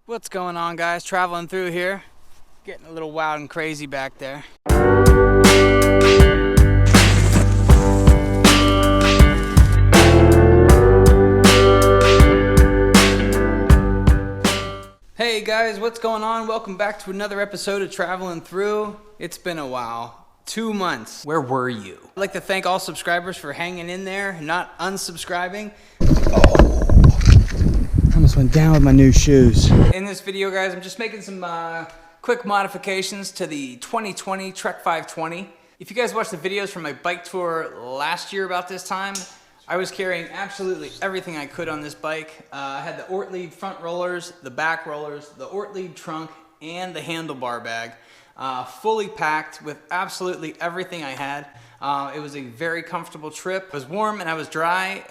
What's going on, guys? Traveling through here, getting a little wild and crazy back there. Hey guys, what's going on? Welcome back to another episode of Traveling Through. It's been a while. 2 months. Where were you? I'd like to thank all subscribers for hanging in there, not unsubscribing. I almost went down with my new shoes. In this video, guys, I'm just making some quick modifications to the 2020 Trek 520. If you guys watched the videos from my bike tour last year about this time, I was carrying absolutely everything I could on this bike. I had the Ortlieb front rollers, the back rollers, the Ortlieb trunk, and the handlebar bag. Fully packed with absolutely everything I had. It was a very comfortable trip. It was warm and I was dry,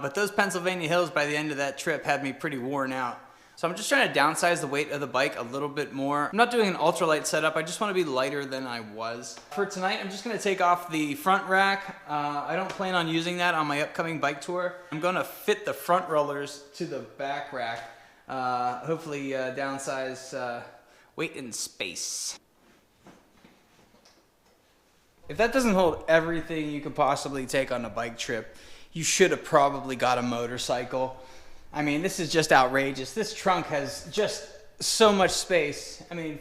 but those Pennsylvania hills by the end of that trip had me pretty worn out. So I'm just trying to downsize the weight of the bike a little bit more. I'm not doing an ultralight setup, I just want to be lighter than I was. For tonight, I'm just going to take off the front rack. I don't plan on using that on my upcoming bike tour. I'm going to fit the front rollers to the back rack. Hopefully downsize weight and space. If that doesn't hold everything you could possibly take on a bike trip, you should have probably got a motorcycle. I mean, this is just outrageous. This trunk has just so much space. I mean,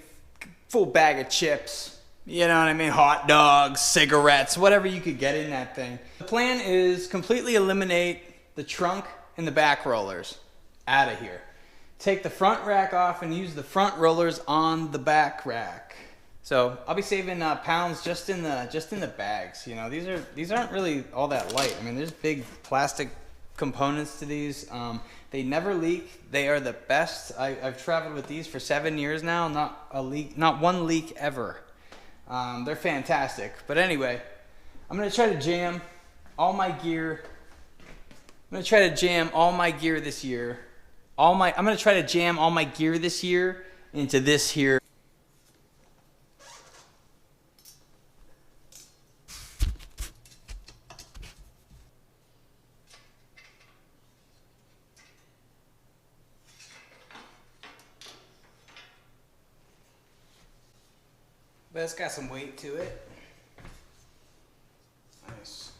full bag of chips, you know what I mean? Hot dogs, cigarettes, whatever you could get in that thing. The plan is completely eliminate the trunk and the back rollers out of here. Take the front rack off and use the front rollers on the back rack. So I'll be saving pounds just in the bags. You know, these aren't really all that light. I mean, there's big plastic components to these. They never leak. They are the best. I've traveled with these for 7 years now. Not one leak ever. They're fantastic. But anyway, I'm gonna try to jam all my gear. I'm gonna try to jam all my gear this year. I'm gonna try to jam all my gear this year into this here. But it's got some weight to it. Nice.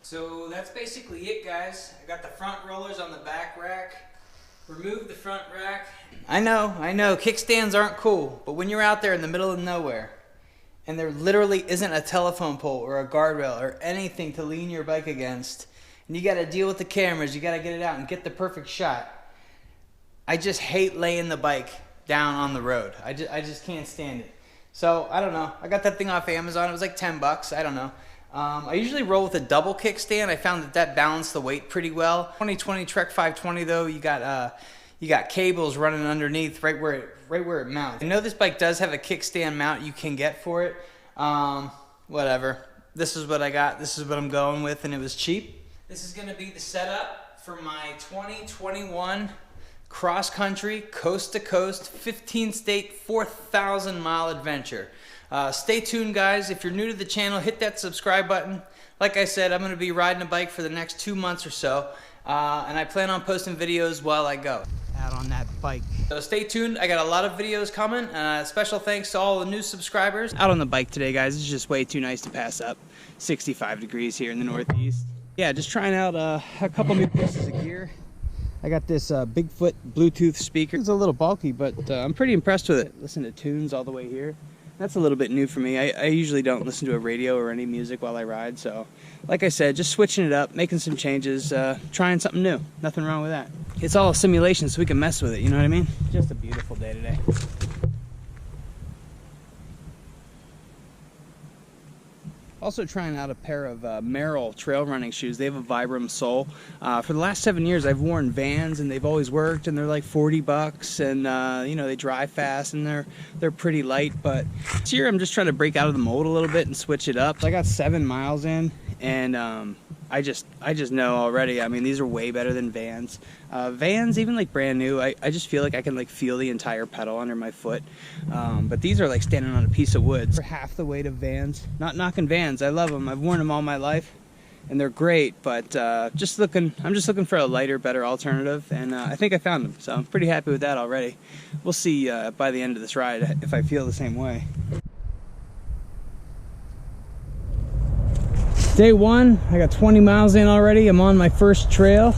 So that's basically it, guys. I got the front rollers on the back rack. Remove the front rack. I know, kickstands aren't cool, but when you're out there in the middle of nowhere and there literally isn't a telephone pole or a guardrail or anything to lean your bike against, and you gotta deal with the cameras, you gotta get it out and get the perfect shot. I just hate laying the bike down on the road. I just can't stand it. So, I don't know. I got that thing off Amazon. It was like 10 bucks. I don't know. I usually roll with a double kickstand. I found that balanced the weight pretty well. 2020 Trek 520 though, you got cables running underneath right where it mounts. I know this bike does have a kickstand mount you can get for it. Whatever. This is what I got. This is what I'm going with, and it was cheap. This is gonna be the setup for my 2021 cross country, coast to coast, 15 state, 4,000 mile adventure. Stay tuned, guys. If you're new to the channel, hit that subscribe button. Like I said, I'm going to be riding a bike for the next 2 months or so, and I plan on posting videos while I go out on that bike. So stay tuned. I got a lot of videos coming. Special thanks to all the new subscribers. Out on the bike today, guys. It's just way too nice to pass up. 65 degrees here in the Northeast. Yeah, just trying out a couple new pieces of gear. I got this Bigfoot Bluetooth speaker. It's a little bulky, but I'm pretty impressed with it. Listen to tunes all the way here. That's a little bit new for me. I usually don't listen to a radio or any music while I ride, so like I said, just switching it up, making some changes, trying something new. Nothing wrong with that. It's all a simulation, so we can mess with it, you know what I mean? Just a beautiful day today. Also trying out a pair of Merrell trail running shoes. They have a Vibram sole. For the last 7 years I've worn Vans and they've always worked, and they're like $40 and you know, they dry fast and they're pretty light. But this year I'm just trying to break out of the mold a little bit and switch it up. I got 7 miles in and I just know already, I mean, these are way better than Vans. Vans, even like brand new, I just feel like I can like feel the entire pedal under my foot. But these are like standing on a piece of wood for half the weight of Vans. Not knocking Vans, I love them. I've worn them all my life and they're great, but I'm just looking for a lighter, better alternative, and I think I found them. So I'm pretty happy with that already. We'll see by the end of this ride if I feel the same way. Day 1, I got 20 miles in already. I'm on my first trail.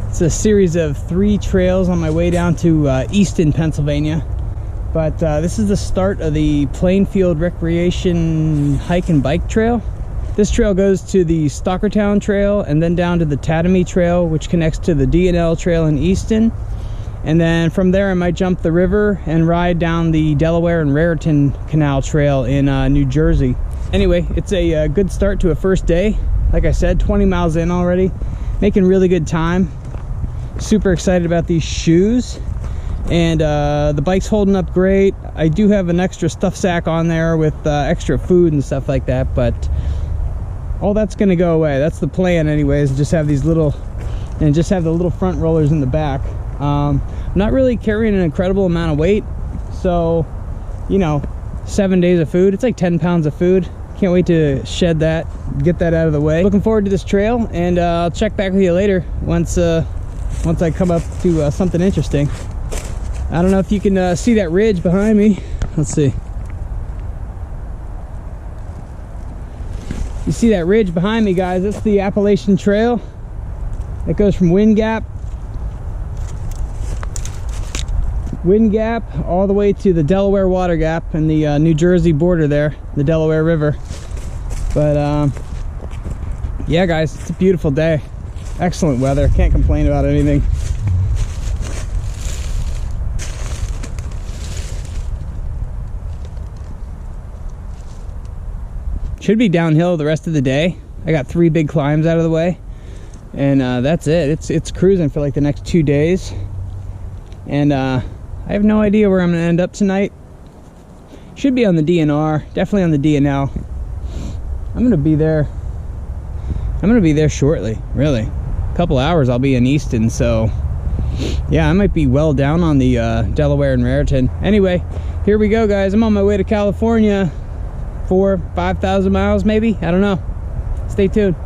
It's a series of 3 trails on my way down to Easton, Pennsylvania. But this is the start of the Plainfield Recreation Hike and Bike Trail. This trail goes to the Stockertown Trail and then down to the Tatamy Trail, which connects to the D&L Trail in Easton. And then from there I might jump the river and ride down the Delaware and Raritan Canal Trail in New Jersey. Anyway, it's a good start to a first day. Like I said, 20 miles in already, making really good time. Super excited about these shoes, and the bike's holding up great. I do have an extra stuff sack on there with extra food and stuff like that, but all that's gonna go away. That's the plan anyways, just have these little, and just have the little front rollers in the back. I'm not really carrying an incredible amount of weight, so you know, 7 days of food, it's like 10 pounds of food. Can't wait to shed that, get that out of the way. Looking forward to this trail, and I'll check back with you later once I come up to something interesting. I don't know if you can see that ridge behind me. Let's see. You see that ridge behind me, guys? That's the Appalachian Trail. It goes from Wind Gap all the way to the Delaware Water Gap and the New Jersey border there, the Delaware River. But yeah guys, it's a beautiful day. Excellent weather, can't complain about anything. Should be downhill the rest of the day. I got 3 big climbs out of the way, and that's it. It's cruising for like the next 2 days, and I have no idea where I'm gonna end up tonight. Should be on the DNR, definitely on the DNL. I'm gonna be there shortly, really. A couple hours I'll be in Easton, so yeah, I might be well down on the Delaware and Raritan. Anyway, here we go guys. I'm on my way to California. 4,000 to 5,000 miles maybe, I don't know. Stay tuned.